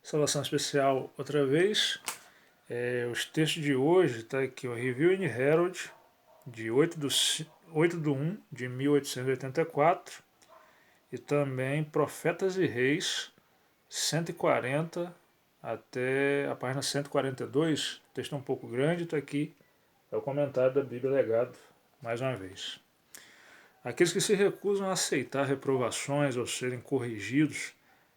Salvação especial outra vez. Os textos de hoje está aqui, o Review and Herald, de 8 de 1 de 1884, e também Profetas e Reis, 140 até a página 142. O texto é um pouco grande, está aqui, é o comentário da Bíblia Legado, mais uma vez. Aqueles que se recusam a aceitar reprovações ou serem corrigidos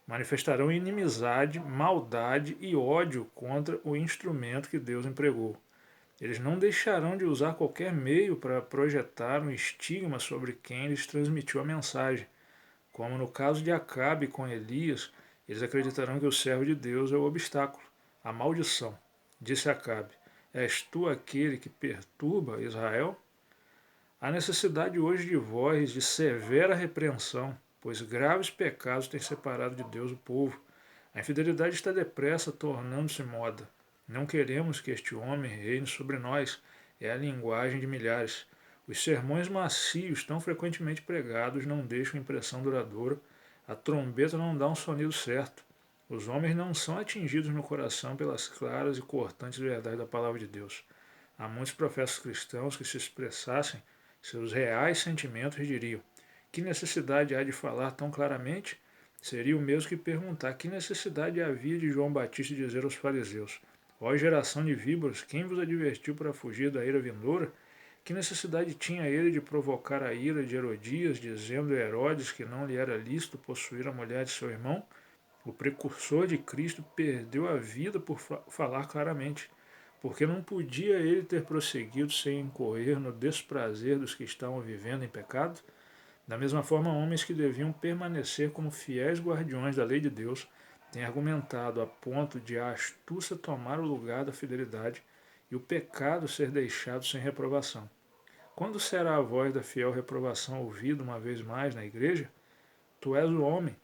manifestarão inimizade, maldade e ódio contra o instrumento que Deus empregou. Eles não deixarão de usar qualquer meio para projetar um estigma sobre quem lhes transmitiu a mensagem. Como no caso de Acabe com Elias, eles acreditarão que o servo de Deus é o obstáculo, a maldição. Disse Acabe: És tu aquele que perturba Israel? Há necessidade hoje de voz de severa repreensão, pois graves pecados têm separado de Deus o povo. A infidelidade está depressa tornando-se moda. Não queremos que este homem reine sobre nós, é a linguagem de milhares. Os sermões macios, tão frequentemente pregados, não deixam impressão duradoura. A trombeta não dá um sonido certo. Os homens não são atingidos no coração pelas claras e cortantes verdades da palavra de Deus. Há muitos profetas cristãos que, se expressassem seus reais sentimentos, diriam: que necessidade há de falar tão claramente? Seria o mesmo que perguntar que necessidade havia de João Batista dizer aos fariseus: ó geração de víboras, quem vos advertiu para fugir da ira vindoura? Que necessidade tinha ele de provocar a ira de Herodias, dizendo a Herodes que não lhe era lícito possuir a mulher de seu irmão? O precursor de Cristo perdeu a vida por falar claramente, porque não podia ele ter prosseguido sem incorrer no desprazer dos que estavam vivendo em pecado? Da mesma forma, homens que deviam permanecer como fiéis guardiões da lei de Deus têm argumentado a ponto de a astúcia tomar o lugar da fidelidade e o pecado ser deixado sem reprovação. Quando será a voz da fiel reprovação ouvida uma vez mais na igreja? Tu és o homem.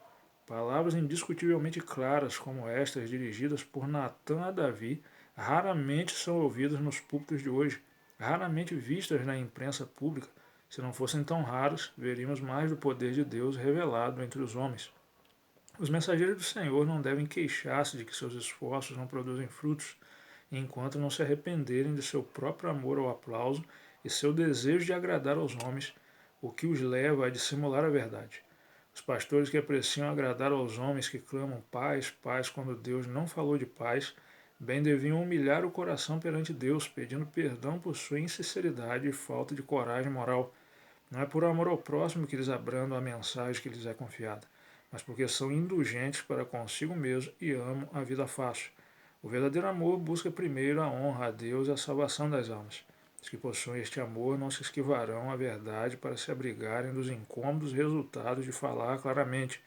Palavras indiscutivelmente claras como estas, dirigidas por Natã a Davi, raramente são ouvidas nos púlpitos de hoje, raramente vistas na imprensa pública. Se não fossem tão raros, veríamos mais do poder de Deus revelado entre os homens. Os mensageiros do Senhor não devem queixar-se de que seus esforços não produzem frutos, enquanto não se arrependerem de seu próprio amor ao aplauso e seu desejo de agradar aos homens, o que os leva a dissimular a verdade. Os pastores que apreciam agradar aos homens que clamam paz, paz, quando Deus não falou de paz, bem deviam humilhar o coração perante Deus, pedindo perdão por sua insinceridade e falta de coragem moral. Não é por amor ao próximo que eles abrandam a mensagem que lhes é confiada, mas porque são indulgentes para consigo mesmos e amam a vida fácil. O verdadeiro amor busca primeiro a honra a Deus e a salvação das almas. Os que possuem este amor não se esquivarão à verdade para se abrigarem dos incômodos resultados de falar claramente.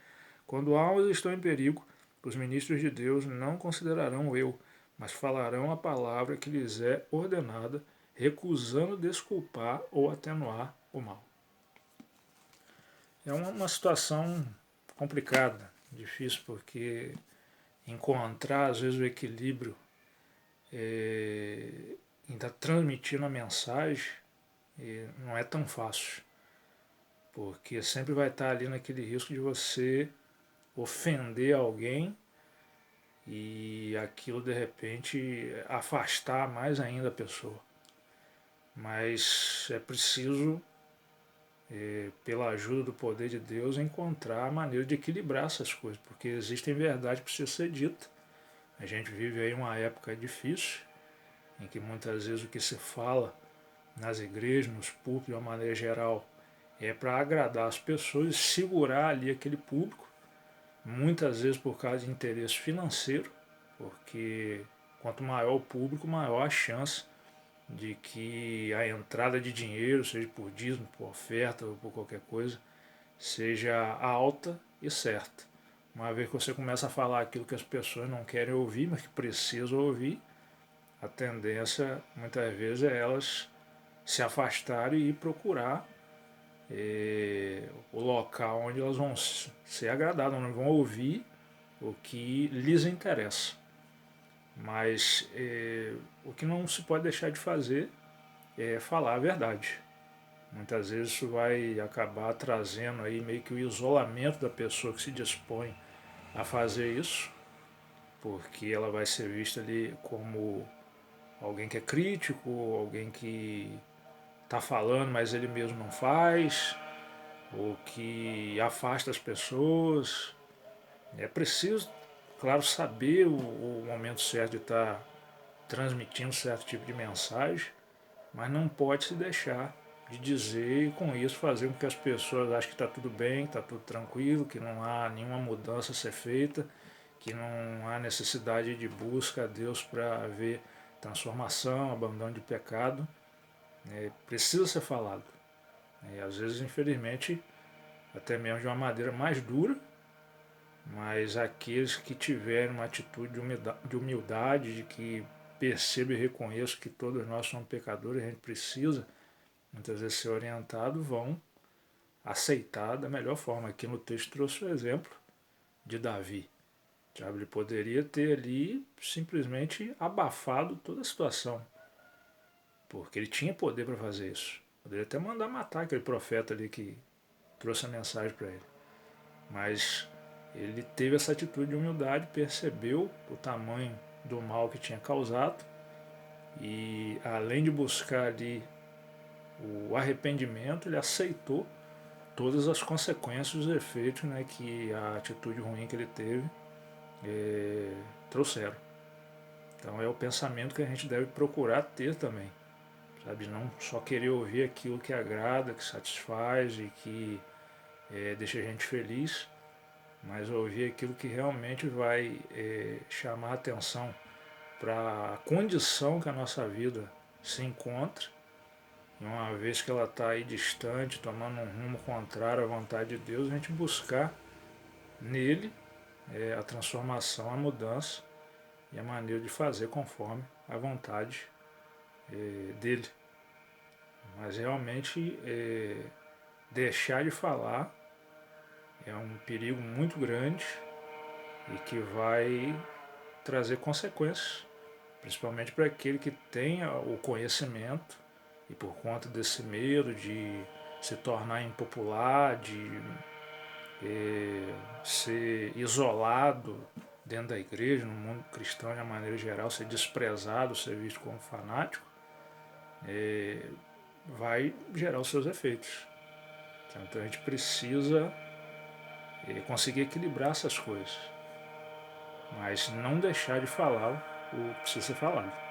Quando almas estão em perigo, os ministros de Deus não considerarão o eu, mas falarão a palavra que lhes é ordenada, recusando desculpar ou atenuar o mal. É uma situação complicada, difícil, porque encontrar às vezes o equilíbrio em estar transmitindo a mensagem não é tão fácil, porque sempre vai estar ali naquele risco de você ofender alguém e aquilo de repente afastar mais ainda a pessoa. Mas é preciso, pela ajuda do poder de Deus, encontrar a maneira de equilibrar essas coisas, porque existem verdades que precisam ser ditas. A gente vive aí uma época difícil, em que muitas vezes o que se fala nas igrejas, nos púlpitos, de uma maneira geral, é para agradar as pessoas e segurar ali aquele público, muitas vezes por causa de interesse financeiro, porque quanto maior o público, maior a chance de que a entrada de dinheiro, seja por dízimo, por oferta ou por qualquer coisa, seja alta e certa. Uma vez que você começa a falar aquilo que as pessoas não querem ouvir, mas que precisam ouvir, a tendência muitas vezes é elas se afastarem e ir procurar o local onde elas vão ser agradadas, onde vão ouvir o que lhes interessa. Mas o que não se pode deixar de fazer é falar a verdade. Muitas vezes isso vai acabar trazendo aí meio que o isolamento da pessoa que se dispõe a fazer isso, porque ela vai ser vista ali como alguém que é crítico, alguém que está falando, mas ele mesmo não faz, ou que afasta as pessoas. É preciso, claro, saber o momento certo de estar transmitindo certo tipo de mensagem, mas não pode se deixar de dizer e com isso fazer com que as pessoas achem que está tudo bem, que está tudo tranquilo, que não há nenhuma mudança a ser feita, que não há necessidade de busca a Deus para haver transformação, abandono de pecado. Precisa ser falado. Às vezes, infelizmente, até mesmo de uma maneira mais dura, mas aqueles que tiverem uma atitude de humildade, de que perceba e reconheça que todos nós somos pecadores, a gente precisa muitas vezes ser orientado, vão aceitar da melhor forma. Aqui no texto trouxe o exemplo de Davi. Sabe, ele poderia ter ali simplesmente abafado toda a situação, porque ele tinha poder para fazer isso. Poderia até mandar matar aquele profeta ali que trouxe a mensagem para ele. Mas ele teve essa atitude de humildade, percebeu o tamanho do mal que tinha causado e, além de buscar ali o arrependimento, ele aceitou todas as consequências, os efeitos, né, que a atitude ruim que ele teve trouxeram. Então é o pensamento que a gente deve procurar ter também, sabe? Não só querer ouvir aquilo que agrada, que satisfaz e que deixa a gente feliz, mas ouvir aquilo que realmente vai chamar a atenção para a condição que a nossa vida se encontra. E uma vez que ela está aí distante, tomando um rumo contrário à vontade de Deus, a gente buscar nele a transformação, a mudança e a maneira de fazer conforme a vontade dele. Mas realmente deixar de falar é um perigo muito grande e que vai trazer consequências, principalmente para aquele que tenha o conhecimento e por conta desse medo de se tornar impopular, de ser isolado dentro da igreja, no mundo cristão de uma maneira geral, ser desprezado, ser visto como fanático, vai gerar os seus efeitos. Então a gente precisa conseguir equilibrar essas coisas, mas não deixar de falar o que precisa ser falado.